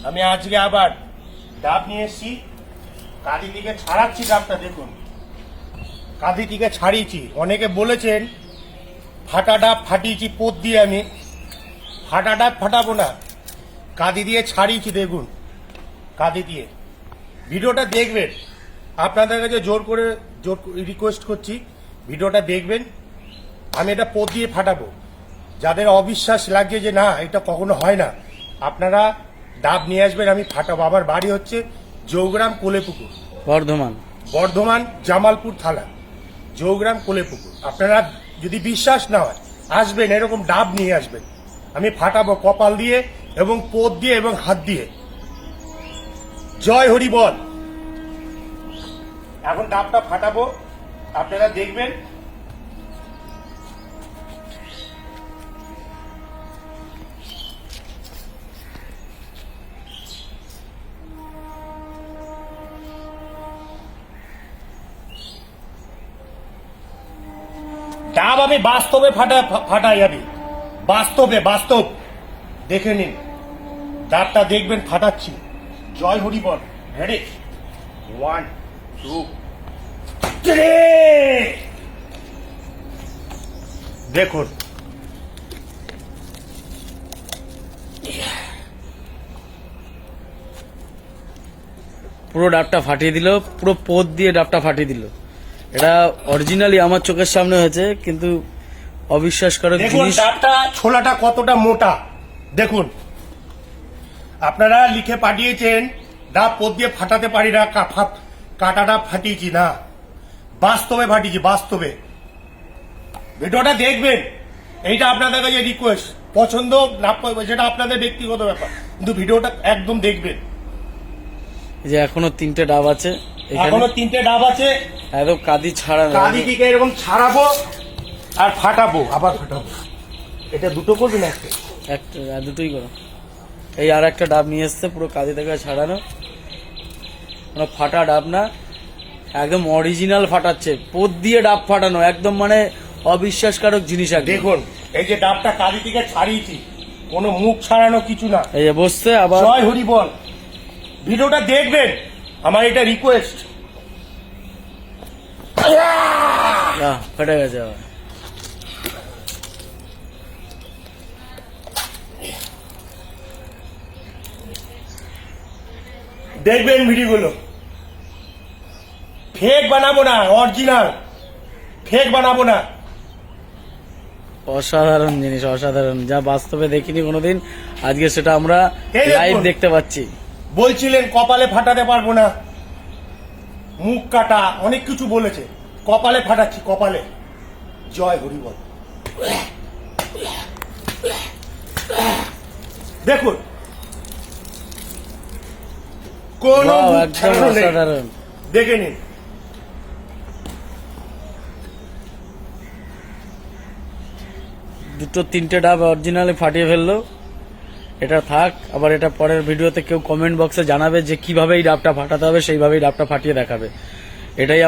আমি আজকে আবার ডাব নিয়ে এসেছি। কাঁদি থেকে ছাড়াচ্ছি ডাবটা, দেখুন কাঁদি থেকে ছাড়িয়েছি। অনেকে বলেছেন ফাটা ডাব ফাটিয়েছি পোত দিয়ে, আমি ফাটা ডাব ফাটাবো না, কাঁদি দিয়ে ছাড়িয়েছি। দেখুন কাঁদি দিয়ে। ভিডিওটা দেখবেন, আপনাদের কাছে জোর রিকোয়েস্ট করছি, ভিডিওটা দেখবেন। আমি এটা পোত দিয়ে ফাটাবো। যাদের অবিশ্বাস লাগছে যে না এটা কখনো হয় না, আপনারা ডাব নিয়ে আসবেন, আমি ফাটাবো। আমার বাড়ি হচ্ছে জৌগ্রাম কোলেপুকুর, বর্ধমান জামালপুর থানা, জৌগ্রাম কোলেপুকুর। আপনারা যদি বিশ্বাস না হয় আসবেন, এরকম ডাব নিয়ে আসবেন, আমি ফাটাবো কপাল দিয়ে এবং পোত দিয়ে এবং হাত দিয়ে। জয় হরি বল। এখন ডাবটা ফাটাবো, আপনারা দেখবেন। ডাব আমি বাস্তবে ফাটাই, আমি বাস্তব দেখে নিন। ডাবটা দেখবেন ফাটাচ্ছি। জয় হরি বল। রেডি, 1 2 3। দেখুন পুরো ডাবটা ফাটিয়ে দিল, পুরো পোত দিয়ে ডাবটা ফাটিয়ে দিল। এটা অরিজিনালি আমার চোখের সামনে হয়েছে, কিন্তু অবিশ্বাসকর জিনিস। ডাবটা ছোলাটা কতটা মোটা দেখুন। আপনারা লিখে পাঠিয়েছেন ডাব পোত দিয়ে ফাটাতে পারি না, কাটা ডাব ফাটিয়েছি না, বাস্তবে ফাটিয়েছি, বাস্তবে। ভিডিওটা দেখবেন, এইটা আপনাদের কাছে রিকোয়েস্ট। পছন্দ না সেটা আপনাদের ব্যক্তিগত ব্যাপার, কিন্তু ভিডিওটা একদম দেখবেন। যে এখনো 3টে ডাব আছে, এখনো 3টে ডাব আছে। একদম কাঁদি ছাড়া, কাঁদি থেকে এরকম ছাড়াবো আর ফাটাবো, আবার ফাটাবো। এটা দুটো করবেন, একটা দুটোই করো। এই আর একটা ডাব নিয়ে এসছে, পুরো কাঁদি থেকে ছাড়ানো, কোনো ফাটা ডাব না, একদম অরিজিনাল ফাটাচ্ছে, পোত দিয়ে ডাব ফাটানো, একদম মানে অবিশ্বাসকারক জিনিস। দেখুন এই যে ডাবটা কাঁদি থেকে ছাড়িয়েছি, কোনো মুখ ছাড়ানো কিছু না। এই বসছে আবার। জয় হরি বল। ভিডিওটা দেখবেন, আমার এটা রিকোয়েস্ট। ফেটে গেছে আবার। দেখবেন ভিডিওগুলো, ফেক বানাবো না, অরিজিনাল, ফেক বানাবো না। অসাধারণ জিনিস, অসাধারণ, যা বাস্তবে দেখিনি কোনোদিন, আজকে সেটা আমরা লাইভ দেখতে পাচ্ছি। বলছিলেন কপালে ফাটাতে পারবো না, মুখ কাটা, অনেক কিছু বলেছে, কপালে ফাটাচ্ছি, কপালে। জয় হরি বল। দেখুন কোন অসাধারণ, দেখে নিন। দুটো 3টে ডাব অরিজিনালি ফাটিয়ে ফেললো। এটা থাক, আবার এটা পরের ভিডিওতে কেউ কমেন্ট বক্সে জানাবে যে কিভাবে এই ডাবটা ফাটাতে হবে, সেইভাবেই ডাবটা ফাটিয়ে দেখাবে। এটাই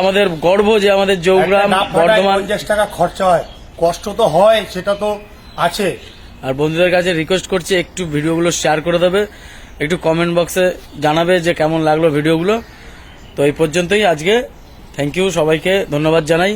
আমাদের গর্ব যে আমাদের জৌগ্রাম বর্ধমান। 50 টাকা খরচা হয়, কষ্ট তো হয়, সেটা তো আছে। আর বন্ধুদের কাছে রিকোয়েস্ট করছি একটু ভিডিওগুলো শেয়ার করে দেবে, একটু কমেন্ট বক্সে জানাবে যে কেমন লাগলো ভিডিওগুলো। তো এই পর্যন্তই আজকে। থ্যাংক ইউ, সবাইকে ধন্যবাদ জানাই।